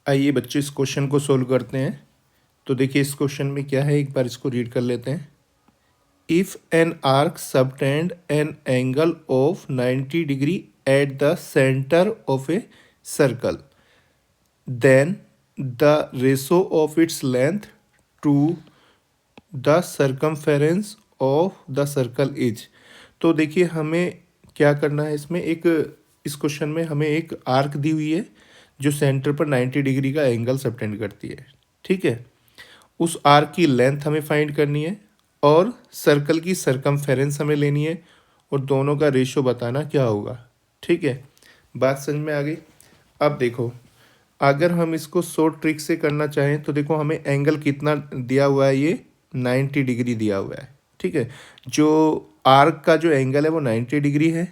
आइए बच्चों इस क्वेश्चन को सोल्व करते हैं। तो देखिए इस क्वेश्चन में क्या है, एक बार इसको रीड कर लेते हैं। If an arc subtend an angle of 90 degree at the centre of a circle, then the ratio of its length to the circumference of the circle is. तो देखिए हमें क्या करना है, इसमें इस क्वेश्चन में हमें एक आर्क दी हुई है जो सेंटर पर 90 डिग्री का एंगल सबटेंड करती है। ठीक है, उस आर्क की लेंथ हमें फाइंड करनी है और सर्कल की सर्कमफेरेंस हमें लेनी है और दोनों का रेशो बताना क्या होगा। ठीक है, बात समझ में आ गई। अब देखो, अगर हम इसको शॉर्ट ट्रिक से करना चाहें तो देखो हमें एंगल कितना दिया हुआ है, ये 90 डिग्री दिया हुआ है। ठीक है, जो आर्क का जो एंगल है वो 90 डिग्री है।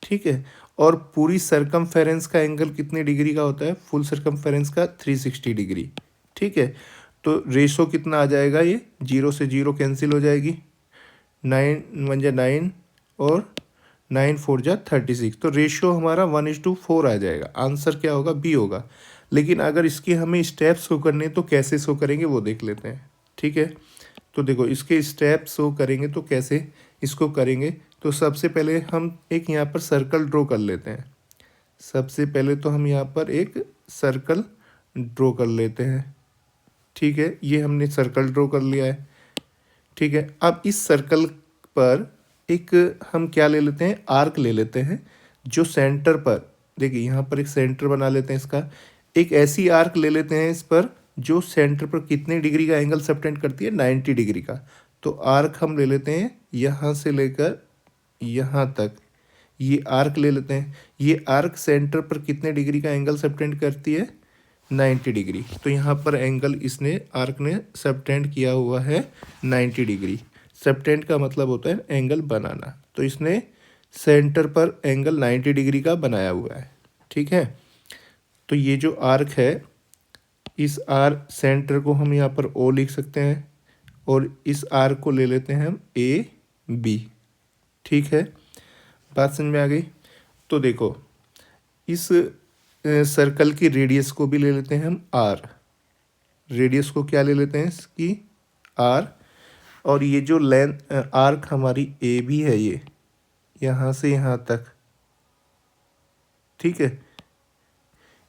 ठीक है, और पूरी सर्कमफेरेंस का एंगल कितने डिग्री का होता है, फुल सर्कमफेरेंस का 360 डिग्री। ठीक है, तो रेशो कितना आ जाएगा, ये 0 से 0 कैंसिल हो जाएगी, 9 1 जा 9 और 9 4 जा 36। तो रेशियो हमारा 1:4 आ जाएगा। आंसर क्या होगा, बी होगा। लेकिन अगर इसके हमें स्टेप शो करने तो कैसे शो करेंगे वो देख लेते हैं। ठीक है, तो देखो इसके स्टेप शो करेंगे तो कैसे इसको करेंगे। तो सबसे पहले हम एक यहाँ पर सर्कल ड्रॉ कर लेते हैं। सबसे पहले तो हम यहाँ पर एक सर्कल ड्रॉ कर लेते हैं। ठीक है, ये हमने सर्कल ड्रॉ कर लिया है। ठीक है, अब इस सर्कल पर एक हम क्या ले लेते हैं, आर्क ले लेते हैं जो सेंटर पर, देखिए यहाँ पर एक सेंटर बना लेते हैं इसका। एक ऐसी आर्क ले लेते हैं इस पर जो सेंटर पर कितने डिग्री का एंगल सबटेंड करती है, 90 डिग्री का। तो आर्क हम ले लेते हैं यहाँ से लेकर यहाँ तक, ये आर्क ले लेते हैं। ये आर्क सेंटर पर कितने डिग्री का एंगल सबटेंड करती है, 90 डिग्री। तो यहाँ पर एंगल इसने आर्क ने सबटेंड किया हुआ है 90 डिग्री। सबटेंड का मतलब होता है एंगल बनाना, तो इसने सेंटर पर एंगल 90 डिग्री का बनाया हुआ है। ठीक है, तो ये जो आर्क है, इस आर्क सेंटर को हम यहाँ पर ओ लिख सकते हैं और इस आर्क को ले लेते हैं हम ए बी। ठीक है, बात समझ में आ गई। तो देखो इस सर्कल की रेडियस को भी ले लेते हैं हम आर। रेडियस को क्या ले लेते हैं इसकी, आर। और ये जो लेंथ आर्क हमारी ए बी है, ये यहाँ से यहाँ तक। ठीक है,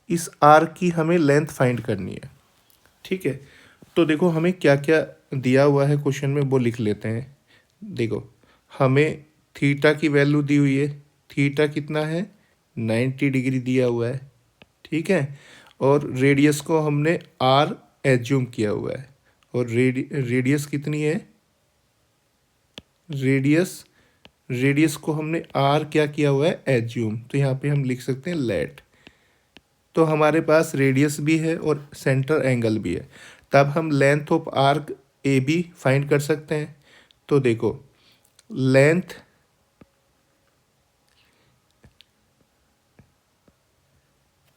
इस आर्क की हमें लेंथ फाइंड करनी है। ठीक है, तो देखो हमें क्या क्या दिया हुआ है क्वेश्चन में वो लिख लेते हैं। देखो हमें थीटा की वैल्यू दी हुई है, थीटा कितना है, 90 डिग्री दिया हुआ है। ठीक है, और रेडियस को हमने आर एज्यूम किया हुआ है। और रेडियस कितनी है, रेडियस को हमने आर क्या किया हुआ है, एज्यूम। तो यहाँ पे हम लिख सकते हैं लेट। तो हमारे पास रेडियस भी है और सेंटर एंगल भी है, तब हम length of arc A B find कर सकते हैं। तो देखो लेंथ,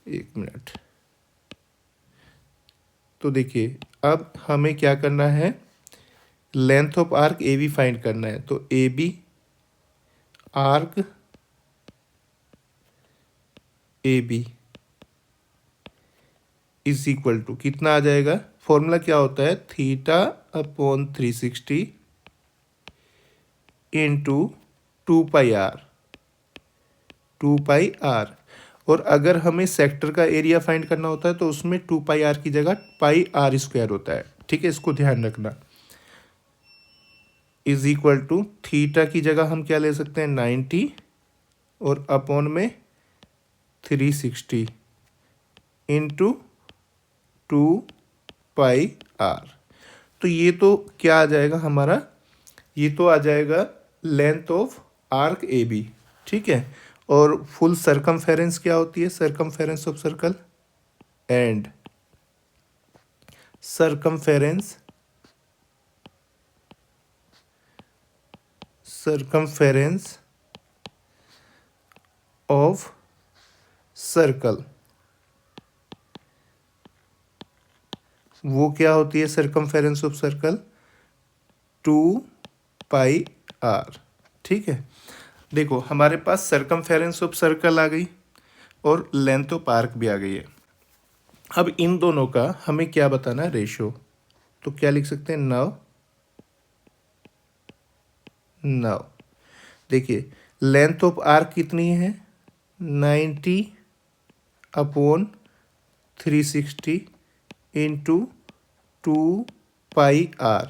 एक मिनट, तो देखिए अब हमें क्या करना है, length of arc A B find करना है। तो A B arc A B is equal to कितना आ जाएगा, फॉर्मूला क्या होता है, theta upon 360 into 2 pi R, 2 pi R. और अगर हमें सेक्टर का एरिया फाइंड करना होता है तो उसमें 2 पाई आर की जगह पाई r² होता है। ठीक है, इसको ध्यान रखना। इज इक्वल टू थीटा की जगह हम क्या ले सकते हैं, 90 और अपॉन में 360 इंटू 2 पाई आर। तो ये तो क्या आ जाएगा हमारा, ये तो आ जाएगा length of arc A B. ठीक है, और फुल सर्कमफेरेंस क्या होती है, circumference of circle and circumference of circle, वो क्या होती है, circumference of circle 2 pi R. ठीक है, देखो हमारे पास सर्कमफेरेंस ऑफ सर्कल आ गई और लेंथ ऑफ आर्क भी आ गई है। अब इन दोनों का हमें क्या बताना है, रेशो। तो क्या लिख सकते हैं, 9। देखिए लेंथ ऑफ आर्क कितनी है, 90/360 इंटू 2πr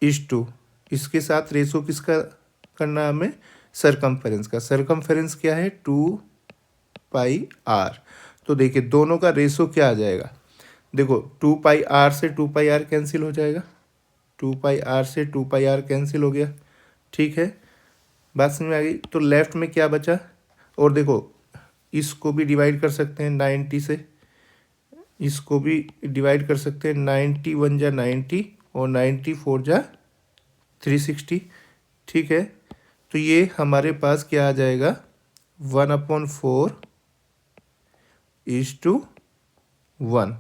इज टू, इसके साथ रेशो किसका करना है हमें, सरकमफेरेंस का। सरकमफेरेंस क्या है, 2πr। तो देखिए दोनों का रेशो क्या आ जाएगा, देखो 2πr से 2πr कैंसिल हो जाएगा, 2πr से 2πr कैंसिल हो गया, ठीक है, बात समझ में आ गई। तो लेफ्ट में क्या बचा, और देखो इसको भी डिवाइड कर सकते हैं 90 से, इसको भी डिवाइड कर सकते हैं, 91 जा 90 और 94 जा 360, ठीक है। तो ये हमारे पास क्या आ जाएगा, 1/4 इज टू 1,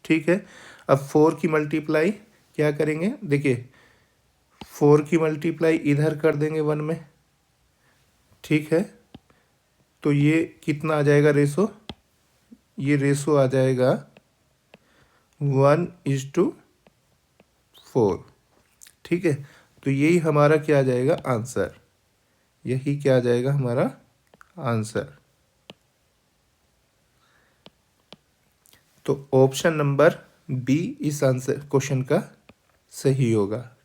ठीक है। अब 4 की मल्टीप्लाई क्या करेंगे, देखिए 4 की मल्टीप्लाई इधर कर देंगे 1 में, ठीक है। तो ये कितना आ जाएगा रेशो, ये रेशो आ जाएगा 1:4, ठीक है। तो यही हमारा क्या आ जाएगा आंसर, यही क्या आ जाएगा हमारा आंसर। तो ऑप्शन नंबर बी इस आंसर क्वेश्चन का सही होगा।